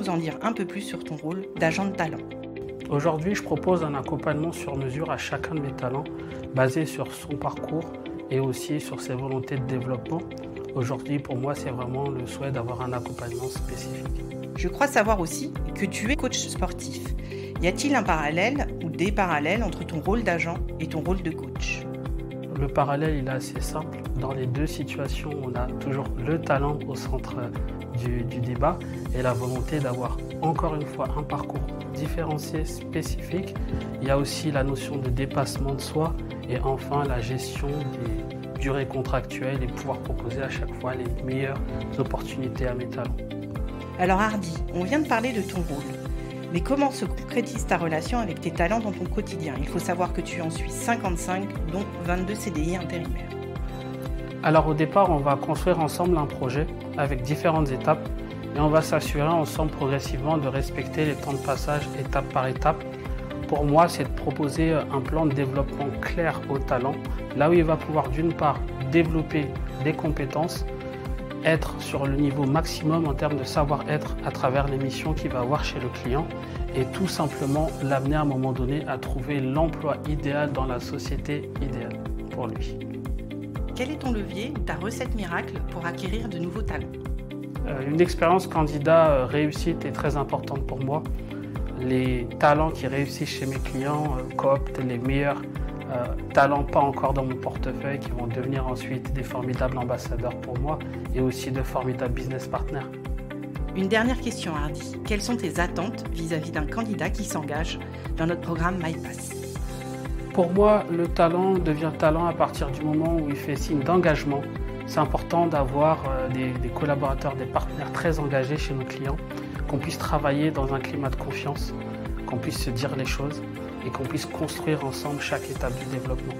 nous en dire un peu plus sur ton rôle d'agent de talent? Aujourd'hui, je propose un accompagnement sur mesure à chacun de mes talents, basé sur son parcours et aussi sur ses volontés de développement. Aujourd'hui, pour moi, c'est vraiment le souhait d'avoir un accompagnement spécifique. Je crois savoir aussi que tu es coach sportif. Y a-t-il un parallèle ou des parallèles entre ton rôle d'agent et ton rôle de coach? Le parallèle, il est assez simple. Dans les deux situations, on a toujours le talent au centre du débat et la volonté d'avoir encore une fois un parcours différencié, spécifique. Il y a aussi la notion de dépassement de soi et enfin la gestion des durées contractuelles et pouvoir proposer à chaque fois les meilleures opportunités à mes talents. Alors Hardy, on vient de parler de ton rôle. Mais comment se concrétise ta relation avec tes talents dans ton quotidien? Il faut savoir que tu en suis 55, dont 22 CDI intérimaires. Alors au départ, on va construire ensemble un projet avec différentes étapes et on va s'assurer ensemble progressivement de respecter les temps de passage étape par étape. Pour moi, c'est de proposer un plan de développement clair au talent, là où il va pouvoir d'une part développer des compétences, être sur le niveau maximum en termes de savoir-être à travers les missions qu'il va avoir chez le client et tout simplement l'amener à un moment donné à trouver l'emploi idéal dans la société idéale pour lui. Quel est ton levier, ta recette miracle pour acquérir de nouveaux talents? Une expérience candidat réussite est très importante pour moi. Les talents qui réussissent chez mes clients cooptent les meilleurs talents pas encore dans mon portefeuille qui vont devenir ensuite des formidables ambassadeurs pour moi et aussi de formidables business partners. Une dernière question Hardy, quelles sont tes attentes vis-à-vis d'un candidat qui s'engage dans notre programme MyPass? Pour moi, le talent devient talent à partir du moment où il fait signe d'engagement. C'est important d'avoir des collaborateurs, des partenaires très engagés chez nos clients, qu'on puisse travailler dans un climat de confiance, qu'on puisse se dire les choses et qu'on puisse construire ensemble chaque étape du développement.